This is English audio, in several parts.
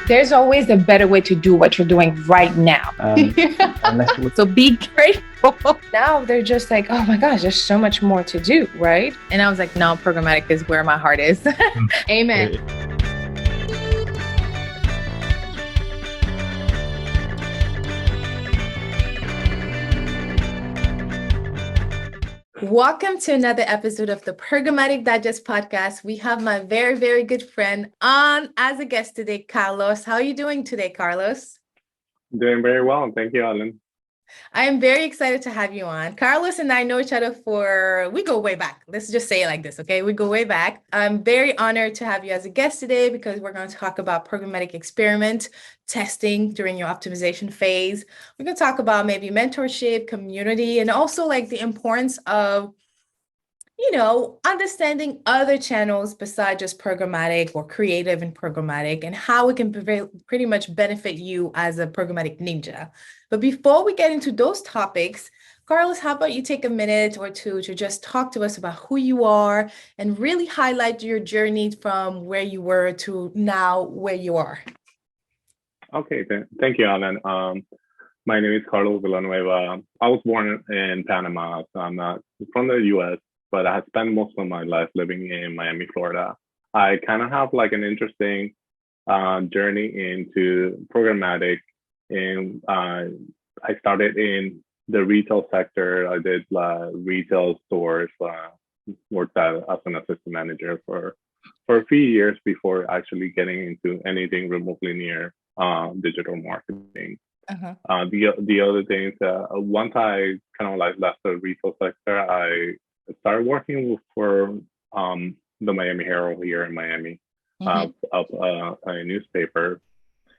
There's always a better way to do what you're doing right now. So be grateful. Now they're just like, oh my gosh, there's so much more to do, right? And I was like, no, programmatic is where my heart is. Amen. Welcome to another episode of the Programmatic Digest podcast. We have my very, very good friend on as a guest today, Carlos. How are you doing today, Carlos? Doing very well. Thank you, Hélène. I am very excited to have you on. Carlos and I know each other we go way back. Let's just say it like this, okay? We go way back. I'm very honored to have you as a guest today because we're going to talk about programmatic experiment testing during your optimization phase. We're going to talk about maybe mentorship, community, and also like the importance of understanding other channels besides just programmatic or creative and programmatic and how it can pretty much benefit you as a programmatic ninja. But before we get into those topics, Carlos, how about you take a minute or two to just talk to us about who you are and really highlight your journey from where you were to now where you are. Okay, thank you, Hélène. My name is Carlos Villanueva. I was born in Panama, so I'm not from the U.S., but I have spent most of my life living in Miami, Florida. I kind of have like an interesting journey into programmatic. And I started in the retail sector. I did retail stores, worked as an assistant manager for a few years before actually getting into anything remotely near digital marketing. Uh-huh. The other things, once I kind of like left the retail sector, I started working for the Miami Herald here in Miami, a newspaper.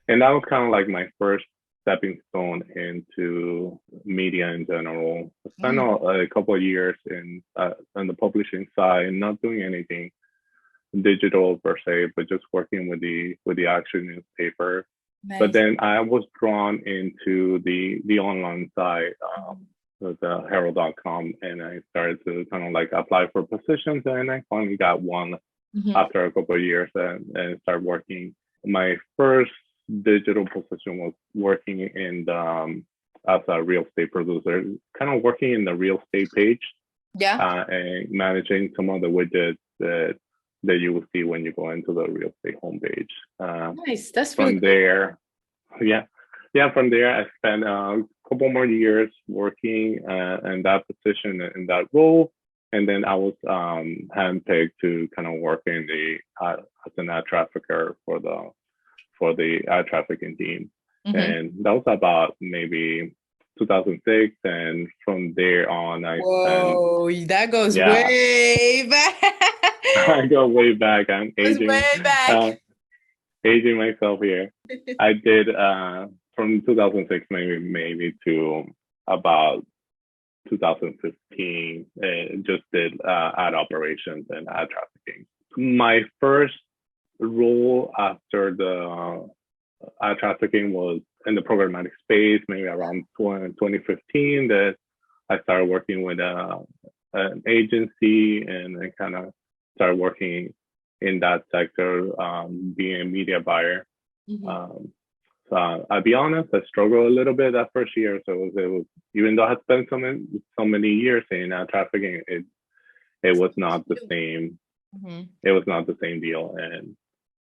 And that was kind of like my first stepping stone into media in general. I spent a couple of years on the publishing side, not doing anything digital per se, but just working with the actual newspaper. Nice. But then I was drawn into the online side, the Herald.com, and I started to kind of like apply for positions, and I finally got one after a couple of years and started working. My first digital position was working in as a real estate producer, kind of working in the real estate page, and managing some of the widgets that you will see when you go into the real estate homepage. Nice, that's from really there. Cool. From there, I spent a couple more years working in that position, in that role. And then I was handpicked to kind of work in as an ad trafficker for the ad trafficking team. And that was about maybe 2006. And from there on, that goes way back. I go way back. I'm aging. Way back. Aging myself here. I did from 2006 maybe to about 2015, just did ad operations and ad trafficking. My first role after the ad trafficking was in the programmatic space, maybe around 2015, that I started working with an agency, and I kind of started working in that sector, being a media buyer. So I'll be honest, I struggled a little bit that first year. So it was even though I had spent so many years in trafficking, it was not the same. It was not the same deal, and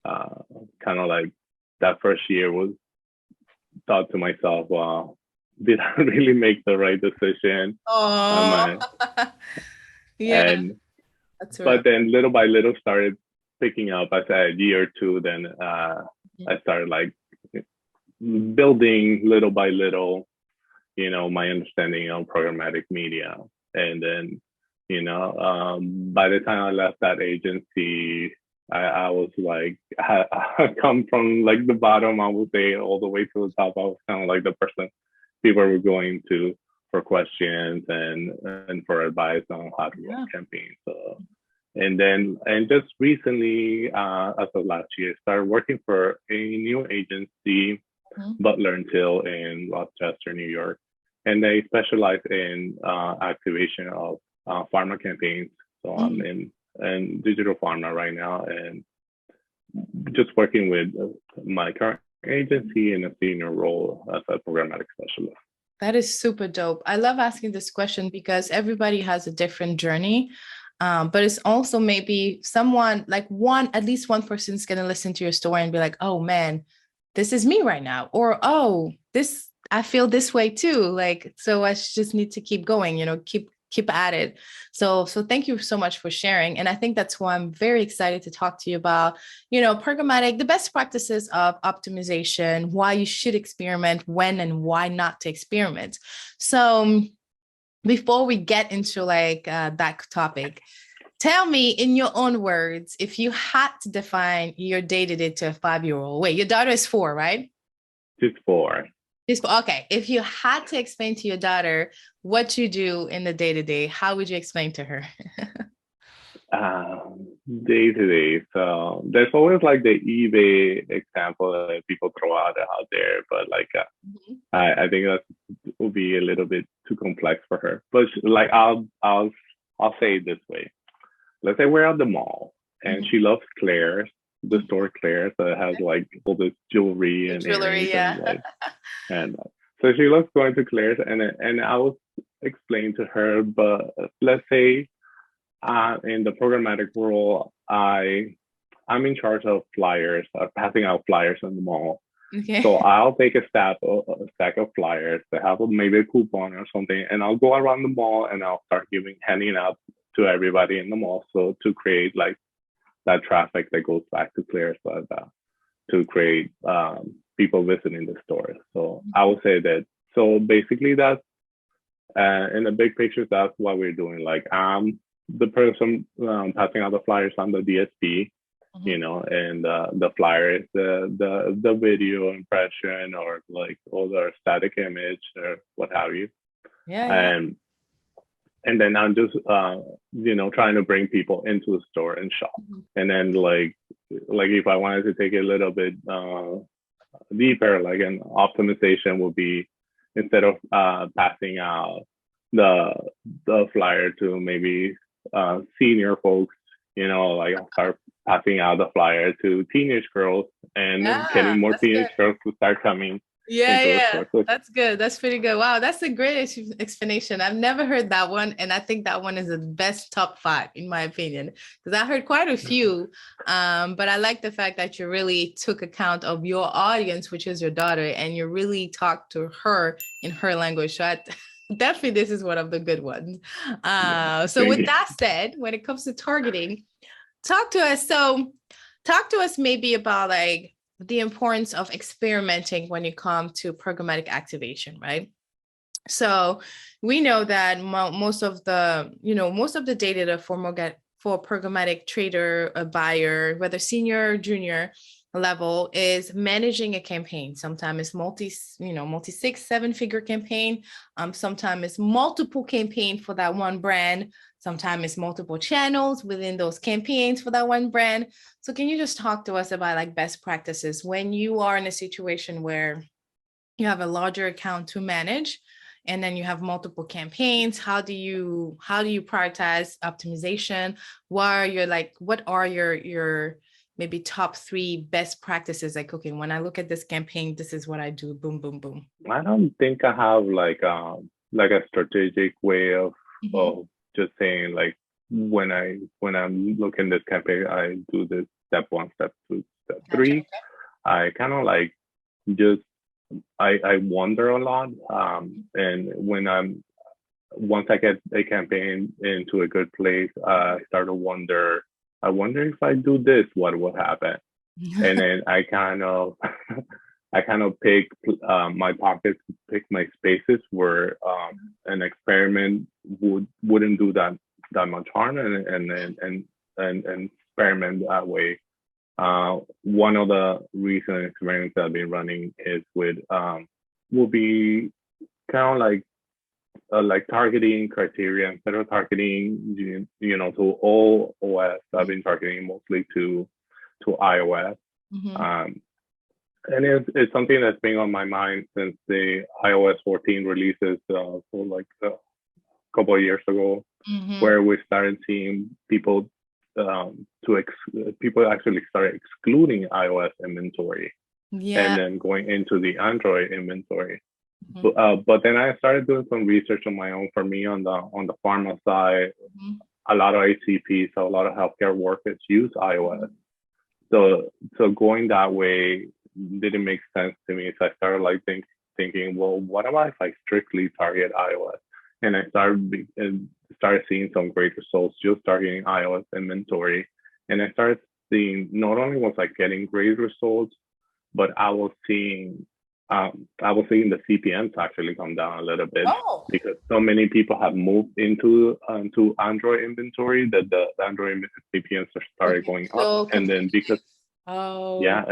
kind of like that first year was thought to myself, well, did I really make the right decision? But then little by little started picking up. I said a year or two, then I started like building little by little, my understanding of programmatic media. And then, by the time I left that agency, I was like, I come from like the bottom, I would say, all the way to the top. I was kind of like the person people were going to for questions and for advice on how to run campaigns. So, and just recently, as of last year, started working for a new agency, Butler and Till in Rochester, New York. And they specialize in activation of pharma campaigns. So I'm in digital pharma right now, and just working with my current agency in a senior role as a programmatic specialist. That is super dope. I love asking this question because everybody has a different journey. But it's also maybe someone like at least one person's going to listen to your story and be like, oh man, this is me right now. Or, oh, I feel this way too. Like, so I just need to keep going, keep at it. So thank you so much for sharing. And I think that's why I'm very excited to talk to you about, programmatic, the best practices of optimization, why you should experiment, when and why not to experiment. So before we get into that topic, tell me in your own words, if you had to define your day-to-day to a 5-year-old. Wait, your daughter is 4, right? She's 4. Okay. If you had to explain to your daughter what you do in the day-to-day, how would you explain to her? Day to day. So there's always like the eBay example that people throw out there, but I think that would be a little bit too complex for her. But I'll say it this way. Let's say we're at the mall and she loves Claire's, the store Claire's that has like all this jewelry and earrings, yeah. and so she loves going to Claire's, and I will explain to her. But let's say in the programmatic role, I'm in charge of flyers, passing out flyers in the mall. Okay. So I'll take a stack of flyers that have maybe a coupon or something, and I'll go around the mall and I'll start handing out to everybody in the mall. So to create like that traffic that goes back to Claire's, to create people visiting the store. So I would say that. So basically, that's in the big picture, that's what we're doing. Like the person passing out the flyers on the DSP, and the flyer is the video impression or like other static image or what have you. Yeah. And then I'm just trying to bring people into the store and shop. And then like if I wanted to take it a little bit deeper, like an optimization would be, instead of passing out the flyer to maybe senior folks, I'll start passing out the flyer to teenage girls and getting more teenage girls to start coming. Yeah. That's good. That's pretty good. Wow. That's a great explanation. I've never heard that one. And I think that one is the best top 5, in my opinion, because I heard quite a few. But I like the fact that you really took account of your audience, which is your daughter, and you really talked to her in her language. So definitely, this is one of the good ones. So with that said, when it comes to targeting, talk to us maybe about like the importance of experimenting when you come to programmatic activation, right? So we know that most of the data for programmatic trader, a buyer, whether senior or junior level, is managing a campaign. Sometimes it's multi 6-7-figure campaign. Sometimes it's multiple campaign for that one brand. Sometimes it's multiple channels within those campaigns for that one brand. So can you just talk to us about like best practices when you are in a situation where you have a larger account to manage and then you have multiple campaigns? How do you prioritize optimization? What are your maybe top 3 best practices? Like, okay, when I look at this campaign, this is what I do. Boom, boom, boom. I don't think I have like a strategic way of just saying like when I'm looking this campaign, I do this step 1, step 2, step 3. Okay. I kind of like just I wonder a lot, and once I get a campaign into a good place, I start to wonder. I wonder if I do this, what will happen? And then I kind of pick my pockets, pick my spaces where an experiment wouldn't do that much harm, and experiment that way. One of the recent experiments that I've been running is will be kind of like targeting criteria instead of targeting to all OS. I've been targeting mostly to iOS. And it's something that's been on my mind since the iOS 14 releases for like a couple of years ago, where we started seeing people people actually started excluding iOS inventory Yeah. and then going into the Android inventory. Mhm. But then I started doing some research on my own. For me, on the pharma side, Mhm. a lot of HCPs, so a lot of healthcare workers use iOS. So going that way didn't make sense to me. So I started like thinking, well, what about if I strictly target iOS? And I started seeing some great results just targeting iOS inventory. And I started seeing, not only was I getting great results, but I was seeing the CPMs actually come down a little bit, Oh, because so many people have moved into Android inventory that the Android CPMs are started okay. going up. So And then because oh, yeah,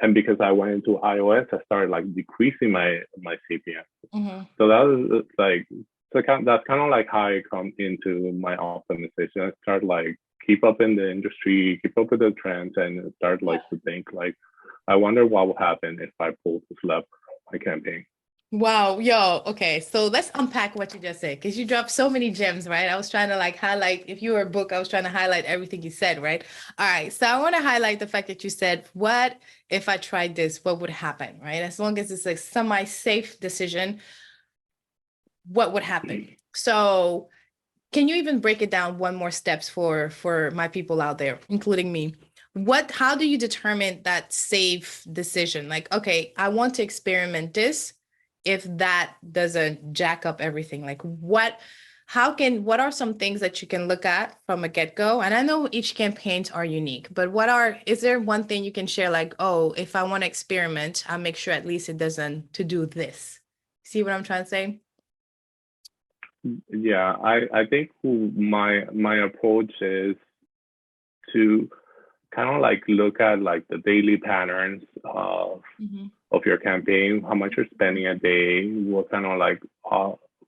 and because I went into iOS, I started like decreasing my CPM. mhm. So that was like, that's kind of like how I come into my optimization. I start like keep up in the industry, keep up with the trends, and start like to think like, I wonder what will happen if I pull this lever on my campaign. Wow, yo, okay. So let's unpack what you just said because you dropped so many gems, right? I was trying to like highlight, if you were a book, I was trying to highlight everything you said, right? All right. So I want to highlight the fact that you said, what if I tried this? What would happen, right? As long as it's a semi-safe decision, what would happen? So can you even break it down one more steps for my people out there, including me? How do you determine that safe decision? Like, okay, I want to experiment this if that doesn't jack up everything. Like what are some things that you can look at from a get-go? And I know each campaigns are unique, but is there one thing you can share like, oh, if I want to experiment, I'll make sure at least it doesn't to do this. See what I'm trying to say? Yeah, I think my approach is to kind of like look at like the daily patterns Mm-hmm. of your campaign, how much you're spending a day, what kind of like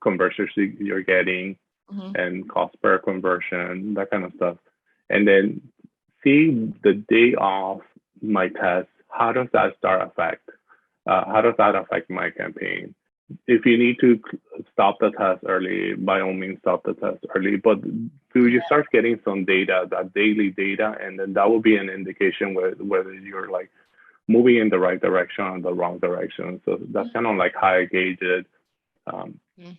conversions you're getting, Mm-hmm. and cost per conversion, that kind of stuff. And then see the day of my test, how does that affect my campaign? If you need to stop the test early, by all means stop the test early. But do you start getting some data, that daily data, and then that will be an indication whether you're like moving in the right direction or the wrong direction. So that's kind of like how I gauge it, um, Mm-hmm.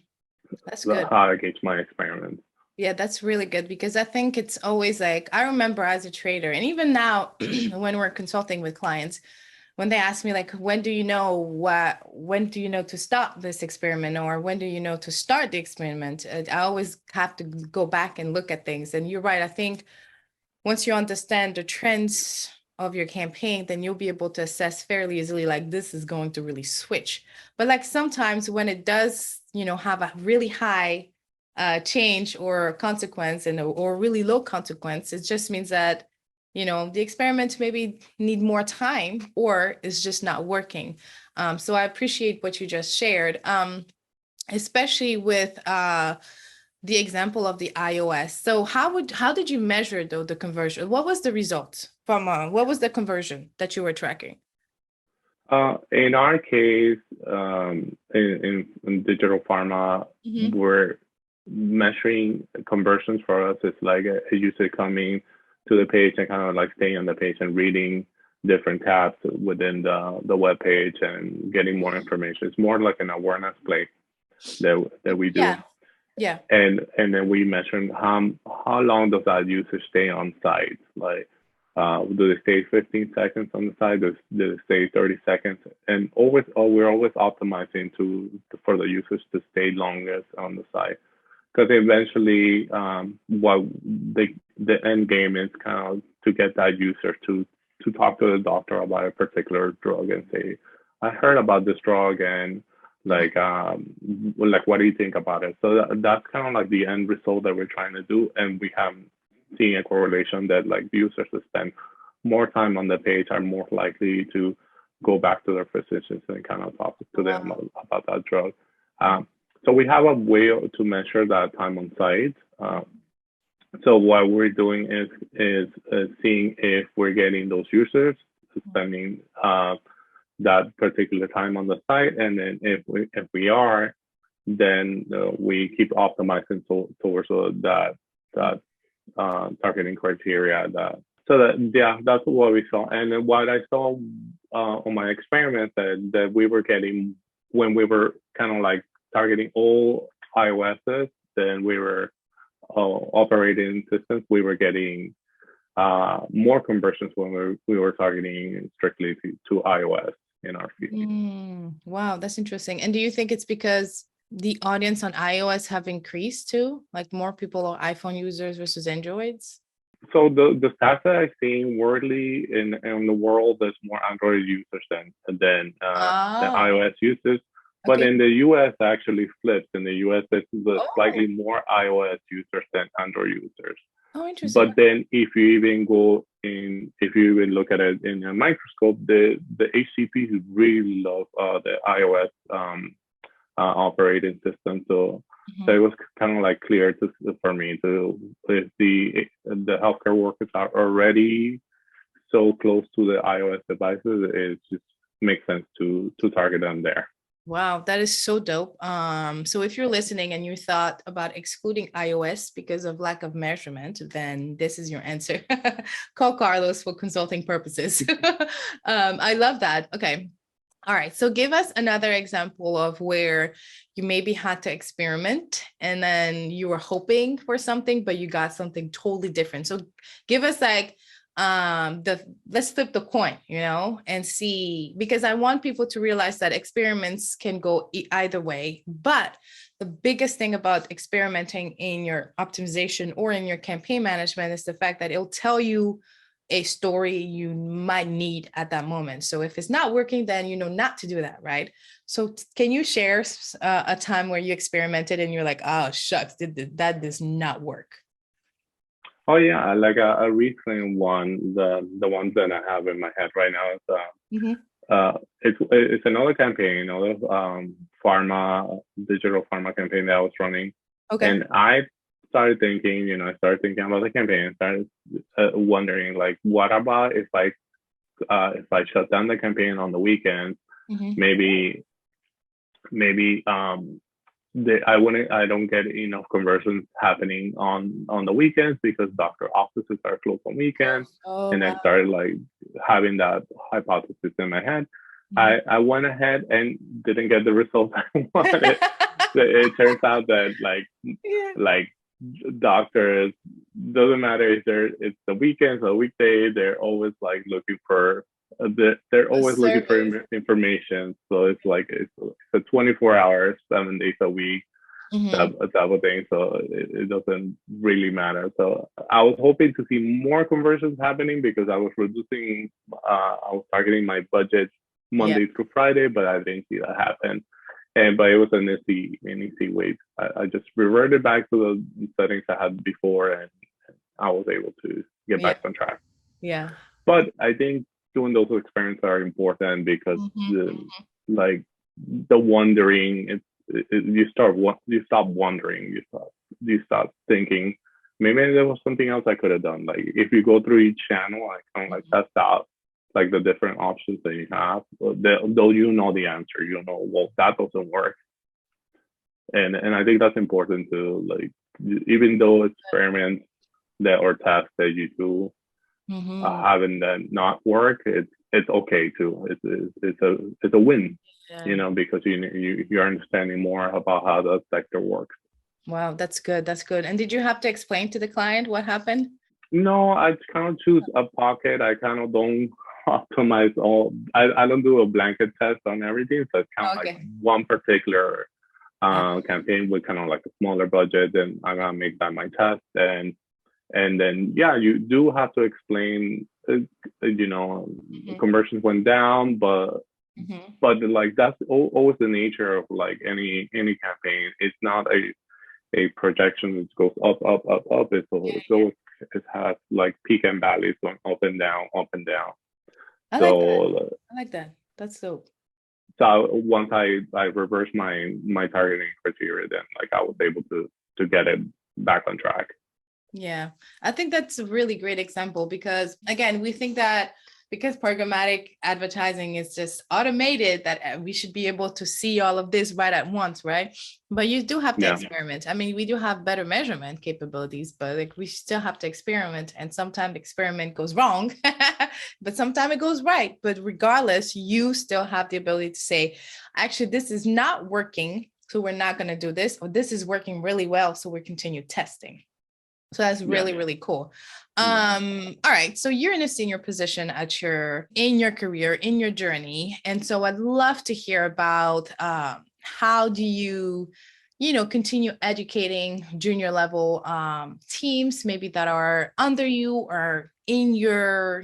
That's good. how I gauge my experiments. Yeah, that's really good because I think it's always like I remember as a trader, and even now when we're consulting with clients, when they ask me like, when do you know to stop this experiment, or when do you know to start the experiment? I always have to go back and look at things. And you're right. I think once you understand the trends of your campaign, then you'll be able to assess fairly easily, like this is going to really switch. But like sometimes when it does, have a really high change or consequence or really low consequence, it just means that, the experiment maybe need more time or is just not working. So I appreciate what you just shared, especially with the example of the iOS. So how did you measure though the conversion? What was the result from what was the conversion that you were tracking? In our case, in digital pharma, Mm-hmm. we're measuring conversions. For us, it's like a user coming to the page and kind of like staying on the page and reading different tabs within the web page and getting more information. It's more like an awareness play that we do. Yeah, yeah. And then we measure how long does that user stay on site? Like, do they stay 15 seconds on the site? Do they stay 30 seconds? And we're always optimizing for the users to stay longest on the site, because eventually, what the end game is kind of to get that user to talk to the doctor about a particular drug and say, I heard about this drug, and like what do you think about it? So that's kind of like the end result that we're trying to do. And we have seen a correlation that like users that spend more time on the page are more likely to go back to their physicians and kind of talk to them Wow. about that drug. So we have a way to measure that time on site. So what we're doing is seeing if we're getting those users spending that particular time on the site, and then if we are, then we keep optimizing towards that targeting criteria. That's what we saw. And then what I saw on my experiments that we were getting when we were kind of like targeting all iOSs, then we were operating systems, we were getting more conversions when we were targeting strictly to iOS in our feed. Wow, that's interesting. And do you think it's because the audience on iOS have increased too? Like more people are iPhone users versus Androids? So the stats that I've seen worldly in the world, there's more Android users than iOS users. But Okay. in the US, actually flips. In the US, there's slightly more iOS users than Android users. Oh, interesting. But then if you even look at it in a microscope, the HCPs really love the iOS operating system. So it was kind of like clear for me if the healthcare workers are already so close to the iOS devices, it just makes sense to target them there. Wow, that is so dope. So if you're listening and you thought about excluding iOS because of lack of measurement, then this is your answer. Call Carlos for consulting purposes. I love that. Okay. All right. So give us another example of where you maybe had to experiment and then you were hoping for something, but you got something totally different. So give us like let's flip the coin, and see, because I want people to realize that experiments can go either way. But the biggest thing about experimenting in your optimization or in your campaign management is the fact that it'll tell you a story you might need at that moment. So if it's not working, then you know not to do that, right? So can you share a time where you experimented and you're like, oh shucks, that does not work? Oh yeah, like a recent one, the ones that I have in my head right now is it's another campaign, another digital pharma campaign that I was running. Okay. And I started thinking about the campaign, started wondering like, what about if I shut down the campaign on the weekends, maybe I don't get enough conversions happening on the weekends because doctor offices are closed on weekends. And I started like having that hypothesis in my head. I went ahead and didn't get the results I wanted. It turns out that like doctors, doesn't matter if it's the weekends or weekday, they're always like looking for looking for information. So it's like it's a 24 hours, 7 days a week type of thing. So it doesn't really matter. So I was hoping to see more conversions happening because I was targeting my budget Monday through Friday, but I didn't see that happen. But it was an easy way. I just reverted back to the settings I had before, and I was able to get back on track. Yeah. But I think doing those experiments are important because the wondering, you stop wondering, you start thinking maybe there was something else I could have done. Like if you go through each channel, I kind of like test out like the different options that you have, though you know the answer, well, that doesn't work. And I think that's important to like, even though experiments or tests that you do having that not work, it's okay too. It's a win, because you're understanding more about how the sector works. Wow, that's good. That's good. And did you have to explain to the client what happened? No, I kind of choose a pocket. I kind of don't optimize all. I don't do a blanket test on everything. So it's kind of like one particular campaign with kind of like a smaller budget, and I'm gonna make that my test. And then you do have to explain. Conversions went down, but like that's always the nature of like any campaign. It's not a projection that goes up. It has like peak and valleys going up and down. I like that. That's dope. So once I reversed my targeting criteria, then like I was able to get it back on track. Yeah, I think that's a really great example because again, we think that because programmatic advertising is just automated, that we should be able to see all of this right at once, right? But you do have to experiment. I mean, we do have better measurement capabilities, but like we still have to experiment, and sometimes experiment goes wrong, but sometimes it goes right. But regardless, you still have the ability to say, actually, this is not working, so we're not going to do this, or this is working really well, so we continue testing. So that's really, really cool. All right. So you're in a senior position in your career, in your journey. And so I'd love to hear about how do you continue educating junior level teams, maybe that are under you or in your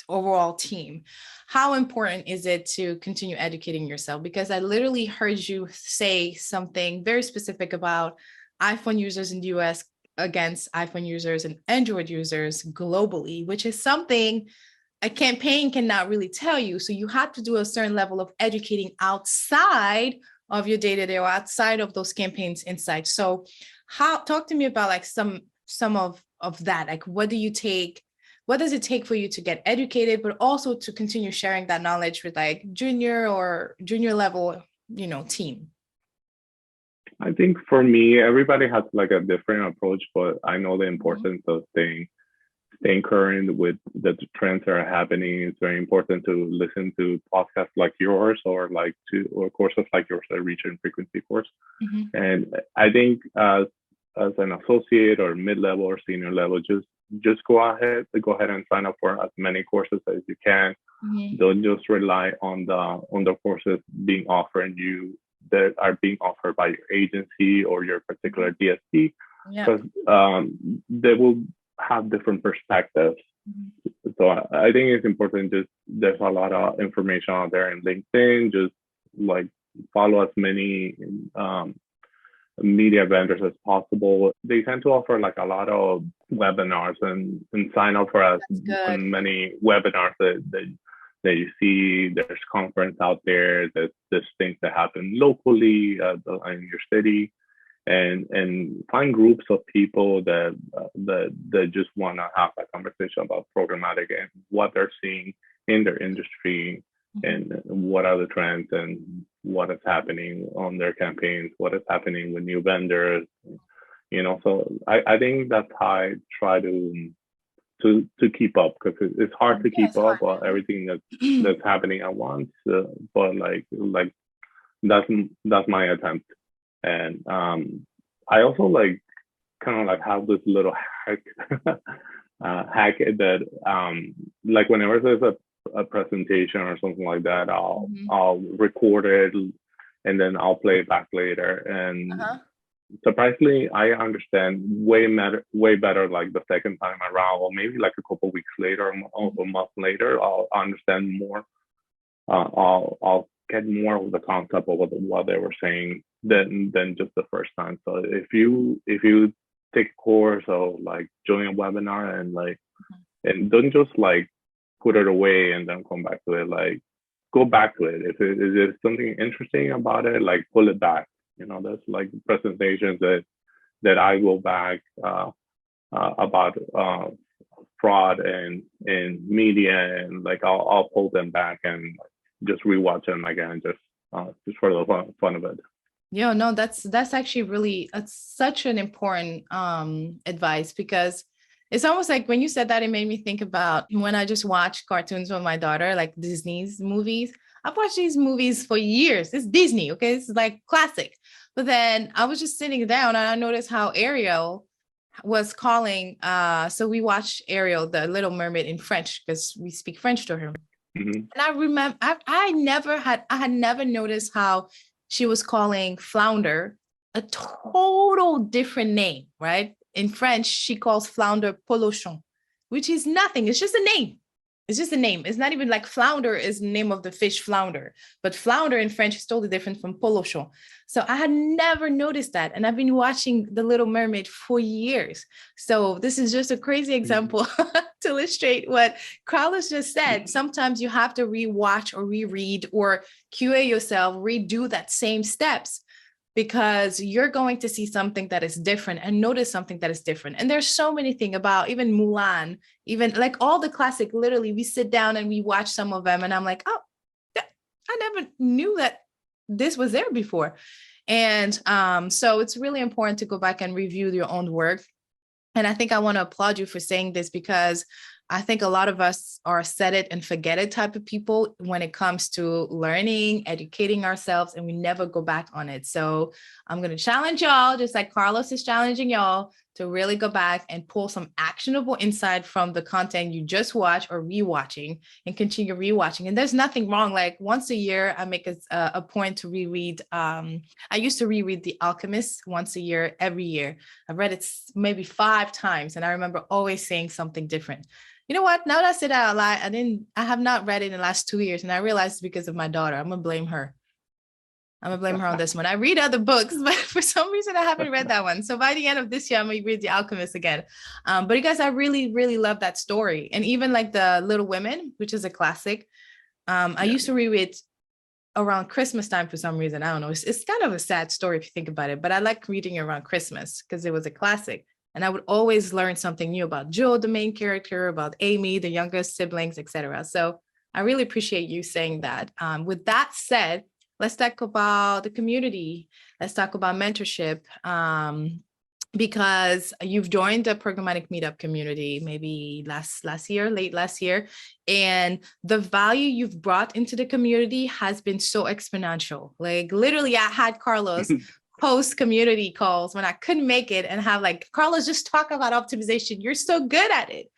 overall team. How important is it to continue educating yourself? Because I literally heard you say something very specific about iPhone users in the US against iPhone users and Android users globally, which is something a campaign cannot really tell you. So you have to do a certain level of educating outside of your day-to-day or outside of those campaigns inside. So talk to me about like some of that. Like what does it take for you to get educated, but also to continue sharing that knowledge with like junior level, team? I think for me, everybody has like a different approach, but I know the importance of staying current with the trends that are happening. It's very important to listen to podcasts like yours or courses like yours, a reach and frequency course. And I think as an associate or mid-level or senior level, just go ahead and sign up for as many courses as you can. Don't just rely on the courses being offered you that are being offered by your agency or your particular DSP, because they will have different perspectives. So I think it's important, there's a lot of information out there in LinkedIn, just like follow as many media vendors as possible. They tend to offer like a lot of webinars and sign up for as many webinars that you see. There's conference out there's things that happen locally in your city, and find groups of people that just want to have a conversation about programmatic and what they're seeing in their industry and what are the trends and what is happening on their campaigns, what is happening with new vendors, so I think that's how I try to keep up, because it's hard to keep up with everything that's happening at once. But like that's my attempt. And I also like kind of like have this little hack that like whenever there's a presentation or something like that, I'll record it and then I'll play it back later. And surprisingly, I understand way better like the second time around, or maybe like a couple of weeks later or a month later, I'll understand more. I'll get more of the concept of what they were saying than just the first time. So if you take a course or like join a webinar and don't just like put it away and then come back to it, like go back to it. If there's something interesting about it, like pull it back. There's like presentations that I go back about fraud and media, and like I'll pull them back and just rewatch them again, just for the fun of it. Yeah, no, that's actually really such an important advice, because it's almost like when you said that, it made me think about when I just watch cartoons with my daughter, like Disney's movies. I've watched these movies for years. It's Disney, okay? It's like classic. But then I was just sitting down and I noticed how Ariel was calling. So we watched Ariel, the Little Mermaid, in French, because we speak French to her. And I remember I had never noticed how she was calling Flounder a total different name, right? In French, she calls Flounder Polochon, which is nothing. It's just a name. It's just a name. It's not even like flounder is the name of the fish, flounder. But flounder in French is totally different from polochon. So I had never noticed that. And I've been watching The Little Mermaid for years. So this is just a crazy example to illustrate what Carlos just said. Sometimes you have to rewatch or reread or QA yourself, redo that same steps, because you're going to see something that is different and notice something that is different. And there's so many things about even Mulan, even like all the classic, literally we sit down and we watch some of them and I'm like, oh, I never knew that this was there before. And so it's really important to go back and review your own work. And I think I want to applaud you for saying this, because I think a lot of us are set it and forget it type of people when it comes to learning, educating ourselves, and we never go back on it. So I'm going to challenge y'all, just like Carlos is challenging y'all, to really go back and pull some actionable insight from the content you just watched or rewatching, and continue rewatching. And there's nothing wrong. Like once a year, I make a point to reread. I used to reread The Alchemist once a year, every year. I've read it maybe 5 times, and I remember always saying something different. You know what? Now that I said that out loud, I have not read it in the last 2 years, and I realized it's because of my daughter. I'm gonna blame her. I'm gonna blame her on this one. I read other books, but for some reason I haven't read that one. So by the end of this year, I'm gonna read The Alchemist again. But you guys, I really, really love that story. And even like The Little Women, which is a classic. I used to read it around Christmas time for some reason. I don't know. It's kind of a sad story if you think about it, but I like reading it around Christmas because it was a classic. And I would always learn something new about Joe, the main character, about Amy, the youngest siblings, etc. So I really appreciate you saying that. With that said, let's talk about the community. Let's talk about mentorship, because you've joined the Programmatic Meetup community maybe late last year, and the value you've brought into the community has been so exponential. Like literally, I had Carlos host community calls when I couldn't make it and have like, Carlos, just talk about optimization. You're so good at it.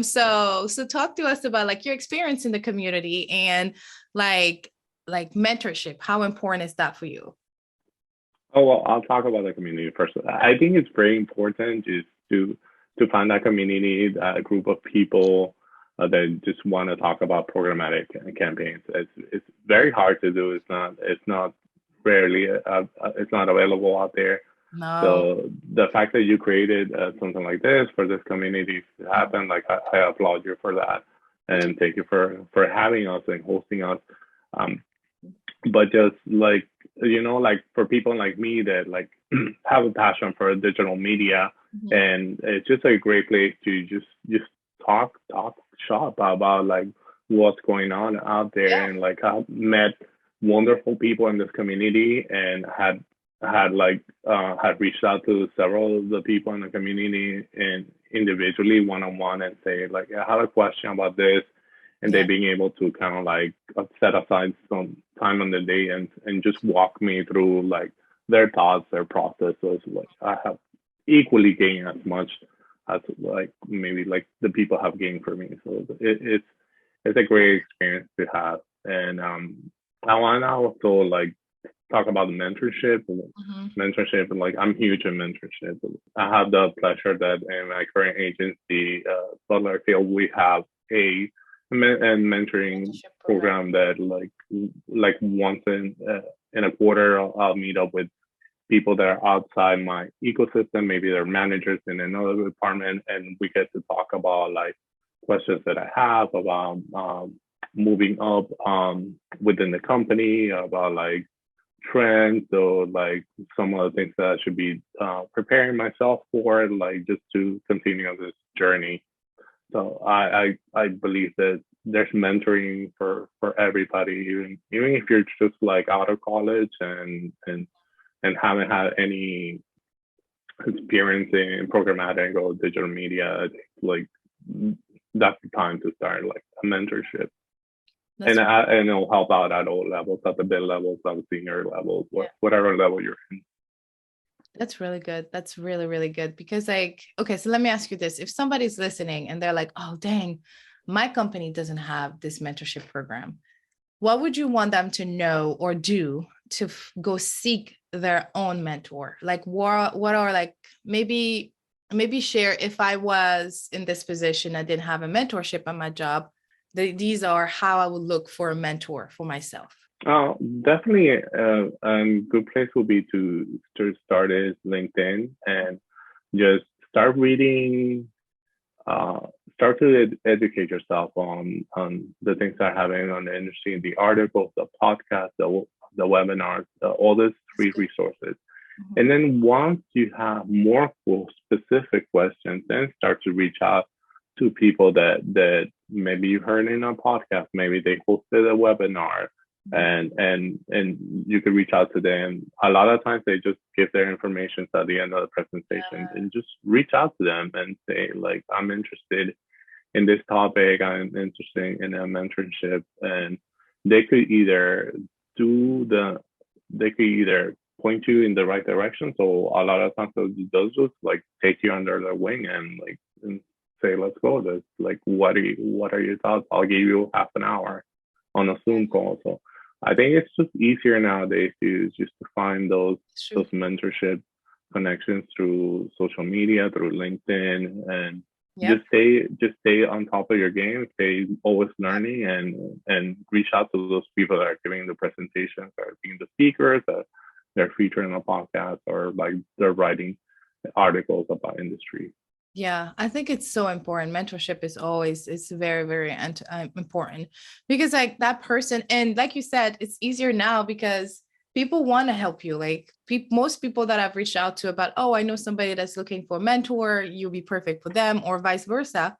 So talk to us about like your experience in the community and like mentorship. How important is that for you? Oh, well, I'll talk about the community first. I think it's very important just to find that community, a group of people that just want to talk about programmatic campaigns. It's very hard to do. It's not rarely it's not available out there. No. So the fact that you created something like this for this community to happen, like I applaud you for that, and thank you for having us and hosting us. But just like, you know, like for people like me that like have a passion for digital media, and it's just a great place to just talk shop about like what's going on out there. And like I've met wonderful people in this community and had reached out to several of the people in the community and individually one-on-one and say like, I have a question about this, and they being able to kind of like set aside some time on the day and just walk me through like their thoughts, their processes. Like I have equally gained as much as like maybe like the people have gained for me. So it's a great experience to have. And I want to also like talk about mentorship. Mentorship, and like I'm huge in mentorship. I have the pleasure that in my current agency, Butler Field, we have a mentoring program that like once in a quarter I'll meet up with people that are outside my ecosystem. Maybe they're managers in another department, and we get to talk about like questions that I have about moving up within the company, about like trends, or like some of the things that I should be preparing myself for, like just to continue on this journey. So I believe that there's mentoring for everybody, even if you're just like out of college and haven't had any experience in programmatic or digital media. Like that's the time to start like a mentorship. And it'll help out at all levels, at the mid levels, at the senior levels, whatever level you're in. That's really good. That's really, really good. Because like, okay, so let me ask you this. If somebody's listening and they're like, oh, dang, my company doesn't have this mentorship program, what would you want them to know or do to go seek their own mentor? Like what are like, maybe share, if I was in this position, I didn't have a mentorship on my job, these are how I would look for a mentor for myself. Definitely a good place would be to start is LinkedIn and just start reading, start to educate yourself on the things that are happening on the industry, the articles, the podcasts, the webinars, all these free resources. And then once you have more specific questions, then start to reach out to people that maybe you heard in a podcast, maybe they hosted a webinar, and you could reach out to them. A lot of times they just give their information at the end of the presentation, and just reach out to them and say, like, I'm interested in this topic, I'm interested in a mentorship, and they could either point you in the right direction. So a lot of times those just like take you under their wing and say, let's go. This, like, what are your thoughts? I'll give you half an hour on a Zoom call. So I think it's just easier nowadays to find those mentorship connections through social media, through LinkedIn, and just stay on top of your game, stay always learning, and reach out to those people that are giving the presentations, or being the speakers, that they're featured in a podcast, or like they're writing articles about industry. Yeah, I think it's so important. Mentorship is always, it's very, very important, because like that person, and like you said, it's easier now because people want to help you. Like most people that I've reached out to about, oh, I know somebody that's looking for a mentor, you'll be perfect for them, or vice versa.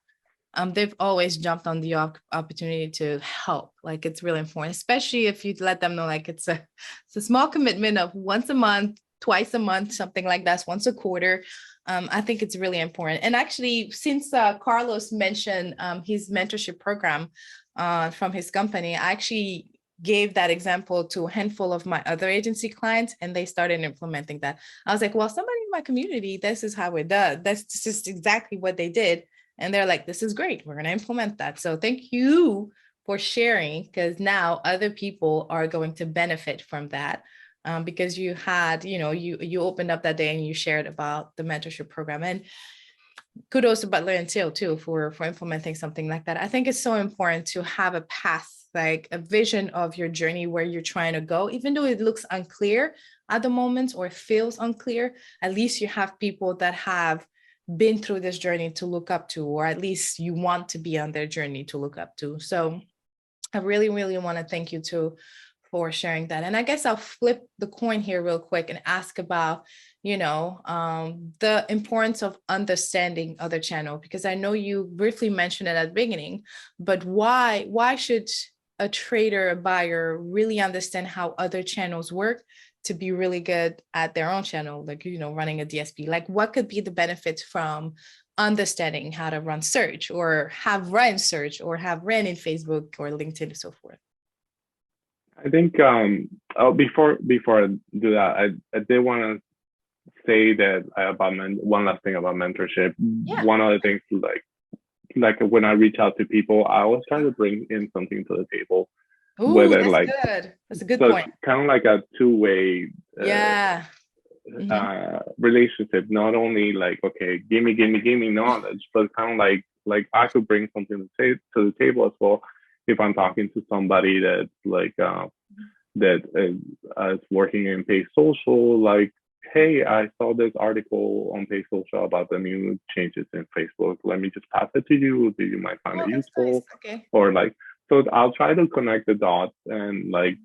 They've always jumped on the opportunity to help. Like it's really important, especially if you let them know, like it's a small commitment of once a month, twice a month, something like that, once a quarter. I think it's really important. And actually, since Carlos mentioned his mentorship program from his company, I actually gave that example to a handful of my other agency clients, and they started implementing that. I was like, well, somebody in my community, this is how it does. That's just exactly what they did. And they're like, this is great. We're going to implement that. So thank you for sharing, because now other people are going to benefit from that. Because you had, you opened up that day and you shared about the mentorship program. And kudos to Butler and Till too for implementing something like that. I think it's so important to have a path, like a vision of your journey, where you're trying to go, even though it looks unclear at the moment or feels unclear. At least you have people that have been through this journey to look up to, or at least you want to be on their journey to look up to. So I really, really want to thank you too for sharing that. And I guess I'll flip the coin here real quick and ask about, the importance of understanding other channels, because I know you briefly mentioned it at the beginning, but why should a trader, a buyer really understand how other channels work to be really good at their own channel, like, running a DSP? Like, what could be the benefits from understanding how to run search, or have run search, or have ran in Facebook or LinkedIn and so forth? I think before I do that, I did want to say that about one last thing about mentorship. Yeah. One of the things, like when I reach out to people, I always try to bring in something to the table. Ooh, whether that's good. That's a good point. Kind of like a two-way relationship. Not only like, okay, give me knowledge, but kind of like I could bring something to the table as well. If I'm talking to somebody that's like that is working in paid social, like, hey, I saw this article on paid social about the new changes in Facebook. Let me just pass it to you. Do you might find it useful? Nice. Okay. Or like, so I'll try to connect the dots, and like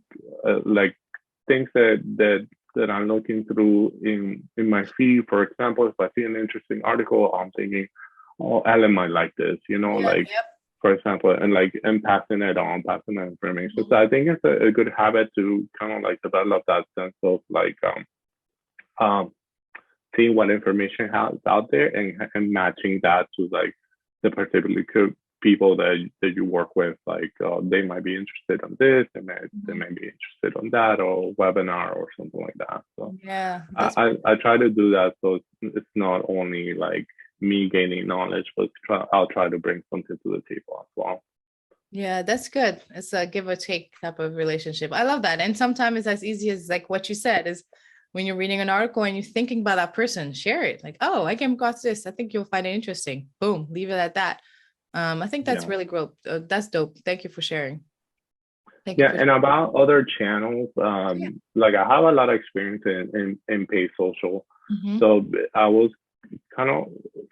things that I'm looking through in my feed. For example, if I see an interesting article, I'm thinking, oh, Hélène might like this, for example, and passing that information. So I think it's a good habit to kind of like develop that sense of like seeing what information is out there, and matching that to like the particular people that you work with. Like they might be interested on this, they may be interested on that, or webinar or something like that. So yeah, I try to do that, so it's not only like me gaining knowledge, but I'll try to bring something to the table as well. Yeah, that's good. It's a give or take type of relationship. I love that. And sometimes it's as easy as like what you said, is when you're reading an article and you're thinking about that person, share it. Like, oh, I came across this. I think you'll find it interesting. Boom, leave it at that. I think that's really great. That's dope. Thank you for sharing. And about other channels, like I have a lot of experience in paid social. Mm-hmm. So I was kind of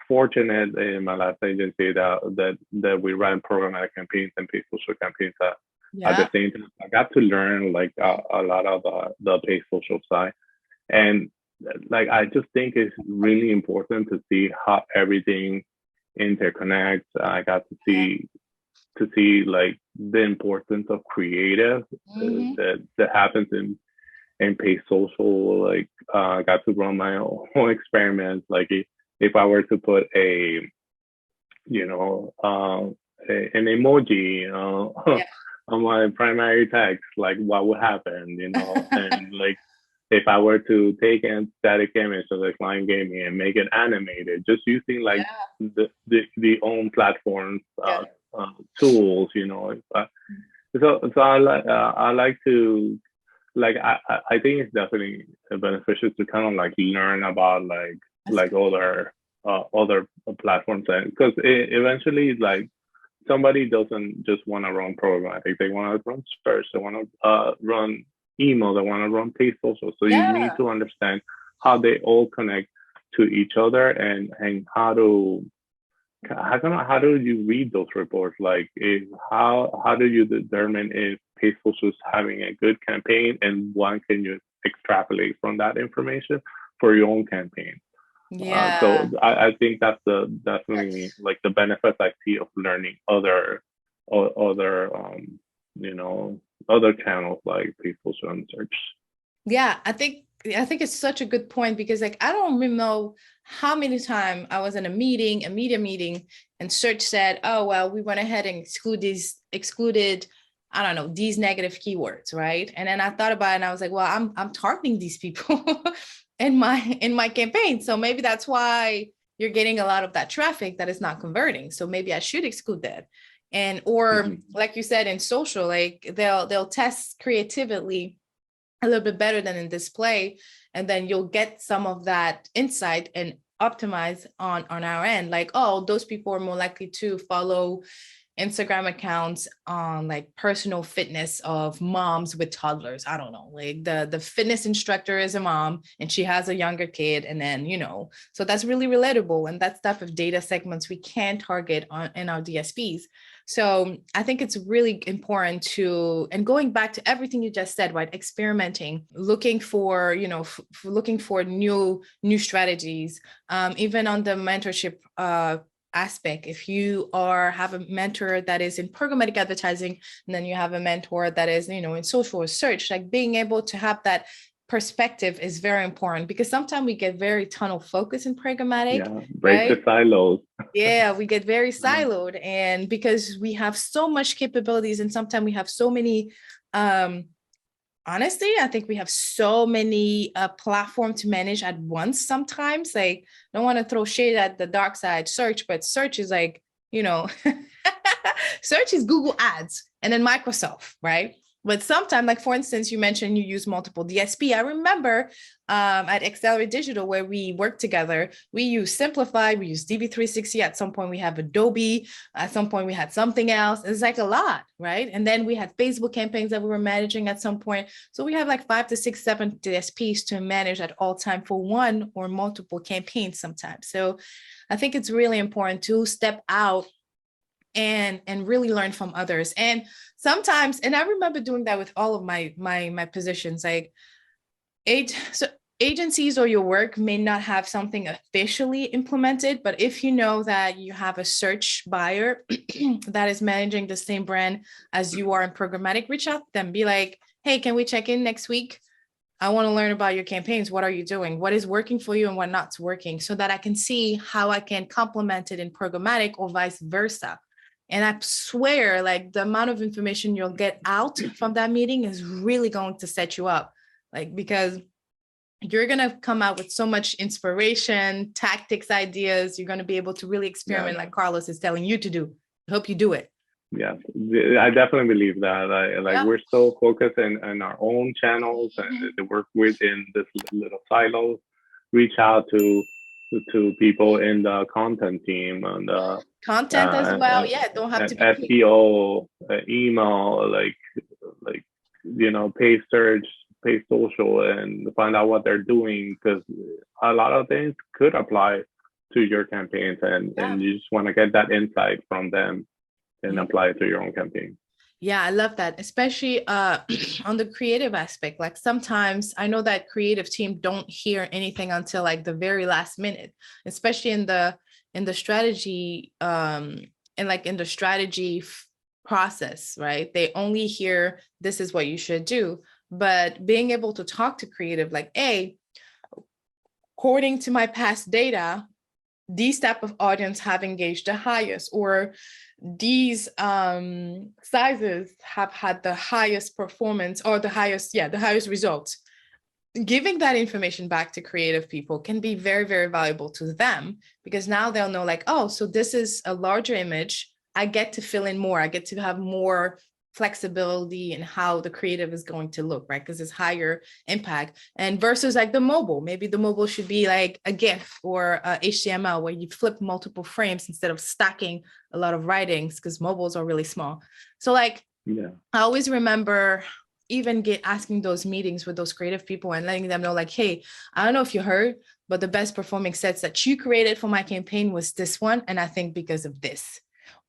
fortunate in my last agency that we ran programmatic campaigns and paid social campaigns at the Yeah. same time, I got to learn like a lot of the paid social side. And like, I just think it's really important to see how everything interconnects. I got to see like the importance of creative Mm-hmm. that happens in paid social. Like, I got to run my own experiments. Like, if I were to put you know, an emoji Yeah. on my primary text, like what would happen, you know? And like, if I were to take a static image of the client gave me and make it animated, just using like Yeah. the own platforms Yeah. tools, you know. So I like to, like, I think it's definitely beneficial to kind of like learn about That's good. other platforms, and because eventually, like, somebody doesn't just want to run programmatic, they want to run search, they want to run email, they want to run paid social. So you need Yeah. to understand how they all connect to each other, and how do you read those reports? Like, how do you determine if paid social is having a good campaign, and what can you extrapolate from that information for your own campaign? Yeah. So I think that's definitely like the benefits I see of learning other you know, other channels like paid social and search. Yeah, I think it's such a good point because like I don't even know how many times I was in a meeting, a media meeting, and search said, "Oh well, we went ahead and excluded, I don't know, these negative keywords, right?" And then I thought about it and I was like, "Well, I'm targeting these people in my campaign, so maybe that's why you're getting a lot of that traffic that is not converting. So maybe I should exclude that." And or Mm-hmm. like you said in social, like they'll test creatively a little bit better than in display, and then you'll get some of that insight and optimize on our end, like, oh, those people are more likely to follow Instagram accounts on like personal fitness of moms with toddlers. I don't know, like the fitness instructor is a mom and she has a younger kid, and then so that's really relatable, and that's type of data segments we can target on in our DSPs. So I think it's really important to, and going back to everything you just said, right? Experimenting, looking for, looking for new strategies, even on the mentorship aspect. If you have a mentor that is in programmatic advertising, and then you have a mentor that is, in social or search, like being able to have that perspective is very important, because sometimes we get very tunnel focused in programmatic, Yeah, break the right? silos. Yeah, we get very siloed, and because we have so much capabilities and sometimes we have so many, honestly, I think we have so many platforms to manage at once sometimes. Like, don't want to throw shade at the dark side search, but search is like, search is Google Ads and then Microsoft, right? But sometimes, like for instance, you mentioned you use multiple DSP. I remember at Accelerate Digital, where we worked together, we use Simplify, we use DV360. At some point, we have Adobe. At some point, we had something else. It's like a lot, right? And then we had Facebook campaigns that we were managing at some point. So we have like 5 to 6, 7 DSPs to manage at all time for one or multiple campaigns sometimes. So I think it's really important to step out and really learn from others. And sometimes, and I remember doing that with all of my positions, like so agencies or your work may not have something officially implemented, but if you know that you have a search buyer that is managing the same brand as you are in programmatic, reach out to them, be like, hey, can we check in next week? I want to learn about your campaigns. What are you doing? What is working for you and what not's working, so that I can see how I can complement it in programmatic or vice versa. And I swear, like, the amount of information you'll get out from that meeting is really going to set you up. Like, because you're going to come out with so much inspiration, tactics, ideas. You're going to be able to really experiment, Yeah. like Carlos is telling you to do. I hope you do it. Yeah, I definitely believe that. Yeah. We're so focused in our own channels and to work within this little silos. Reach out to people in the content team and Content as well. Yeah, don't have to be SEO, email, like pay search, pay social, and find out what they're doing, because a lot of things could apply to your campaigns, and you just want to get that insight from them and apply it to your own campaign. Yeah, I love that, especially on the creative aspect. Like sometimes I know that creative team don't hear anything until like the very last minute, especially in the strategy and like in the strategy process, right? They only hear this is what you should do. But being able to talk to creative, like, hey, according to my past data, these type of audience have engaged the highest, or these sizes have had the highest performance or the highest results. Giving that information back to creative people can be very, very valuable to them, because now they'll know like, oh, so this is a larger image. I get to fill in more. I get to have more flexibility in how the creative is going to look, right? Because it's higher impact. And versus like the mobile, maybe the mobile should be like a GIF or a HTML where you flip multiple frames instead of stacking a lot of writings, because mobiles are really small. So like, yeah, I always remember even asking those meetings with those creative people and letting them know like, hey, I don't know if you heard, but the best performing sets that you created for my campaign was this one. And I think because of this,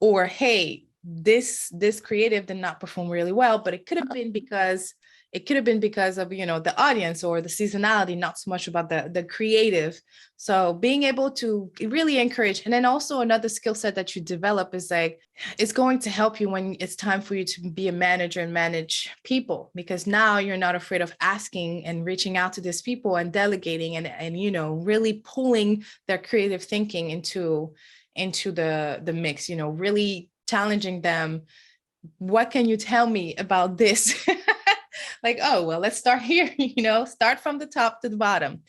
or, hey, this creative did not perform really well, but it could have been because of, you know, the audience or the seasonality, not so much about the creative. So being able to really encourage, and then also another skill set that you develop is like, it's going to help you when it's time for you to be a manager and manage people, because now you're not afraid of asking and reaching out to these people and delegating and you know, really pulling their creative thinking into the mix, you know, really challenging them. What can you tell me about this? Like, oh, well, let's start here, you know, start from the top to the bottom.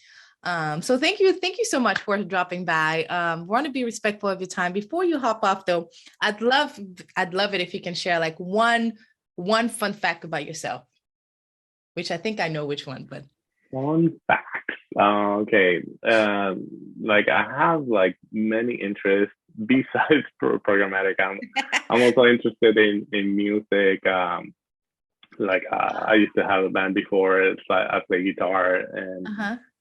So thank you so much for dropping by. Want to be respectful of your time. Before you hop off though, I'd love it if you can share like one fun fact about yourself, which I think I know which one, but fun fact. Okay. Like I have like many interests besides programmatic. I'm also interested in music. I used to have a band before. It's like I play guitar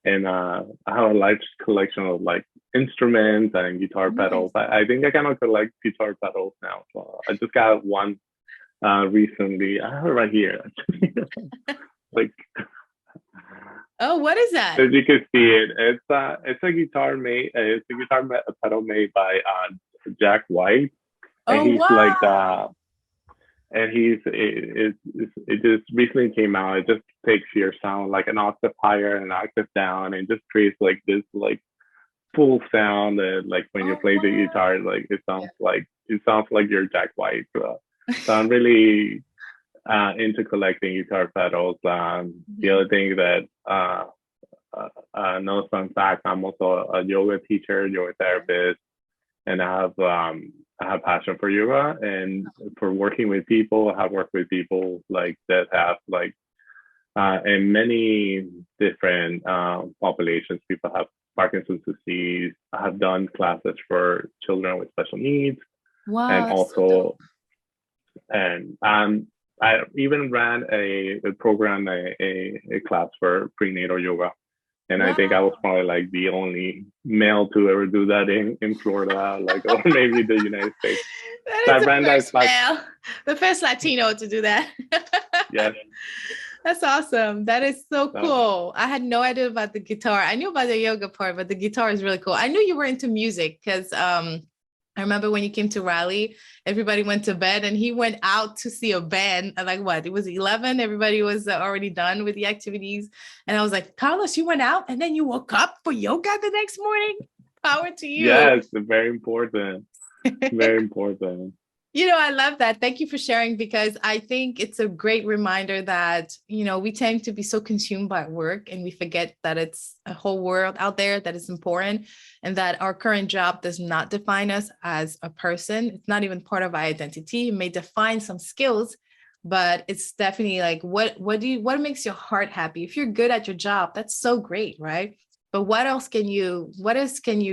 and I have a large collection of like instruments and guitar pedals. I think I cannot collect guitar pedals now. So I just got one recently. I have it right here. Like, oh, what is that? As you can see it, it's a guitar pedal made by Jack White, and he's like and it just recently came out. It just takes your sound like an octave higher and an octave down, and just creates like this like full sound that like when you play the guitar, like it sounds like you're Jack White. So I'm really into collecting guitar pedals. The other thing that no fun fact, I'm also a yoga teacher, yoga therapist, and I have passion for yoga and for working with people. I have worked with people like that have like in many different populations. People have Parkinson's disease. I have done classes for children with special needs. Wow, and also and I even ran a program, a class for prenatal yoga. And I think I was probably like the only male to ever do that in Florida, like, or maybe the United States. The first Latino to do that. Yes. That's awesome. That is so cool. I had no idea about the guitar. I knew about the yoga part, but the guitar is really cool. I knew you were into music because I remember when you came to Raleigh, everybody went to bed and he went out to see a band. Like what? It was 11. Everybody was already done with the activities. And I was like, Carlos, you went out and then you woke up for yoga the next morning? Power to you. Yes, very important. Very important. You know, I love that. Thank you for sharing, because I think it's a great reminder that, you know, we tend to be so consumed by work and we forget that it's a whole world out there that is important, and that our current job does not define us as a person. It's not even part of our identity. It may define some skills, but it's definitely like, what makes your heart happy? If you're good at your job, that's so great, right? But what else can you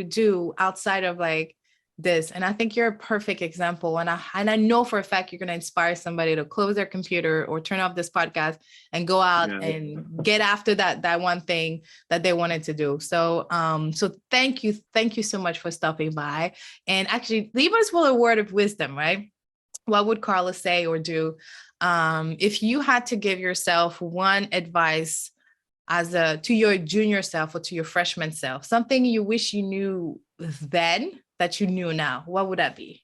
do outside of like this? And I think you're a perfect example. And I know for a fact you're going to inspire somebody to close their computer or turn off this podcast and go out and get after that one thing that they wanted to do. So, so thank you so much for stopping by, and actually leave us with a word of wisdom, right? what would Carlos say or do? If you had to give yourself one advice to your junior self or to your freshman self, something you wish you knew then that you knew now, what would that be?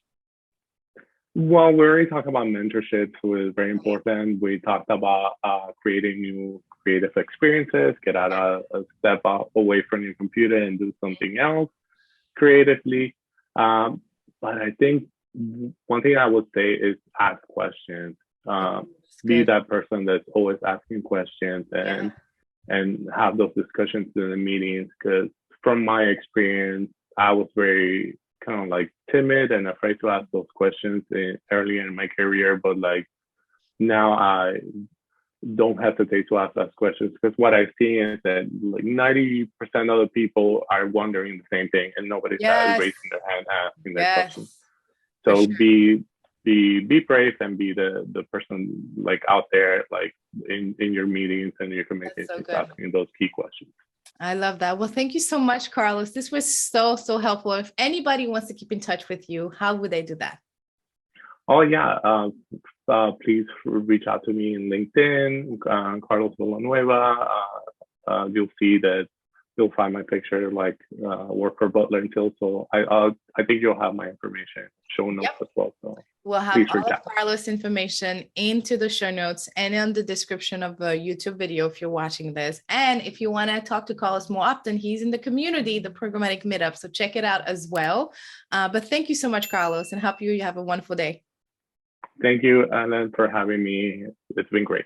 Well, we already talked about mentorship, which is very important. We talked about creating new creative experiences, get out a step out away from your computer and do something else creatively. But I think one thing I would say is ask questions. Be that person that's always asking questions and have those discussions in the meetings. Because from my experience, I was very kind of like timid and afraid to ask those questions early in my career, but like now I don't hesitate to ask those questions, because what I see is that like 90% of the people are wondering the same thing and nobody's raising their hand asking their questions. So be brave and be the person like out there, like in your meetings and your communications, asking those key questions. I love that. Well, thank you so much, Carlos. This was so helpful. If anybody wants to keep in touch with you, how would they do that? Oh, yeah. Please reach out to me in LinkedIn, Carlos Villanueva. You'll see that you'll find my picture, like work for Butler until. So I think you'll have my information, show notes as well. So we'll have all of Carlos' information into the show notes and in the description of the YouTube video if you're watching this. And if you want to talk to Carlos more often, he's in the community, the Programmatic Meetup. So check it out as well. But thank you so much, Carlos, and hope you have a wonderful day. Thank you, Hélène, for having me. It's been great.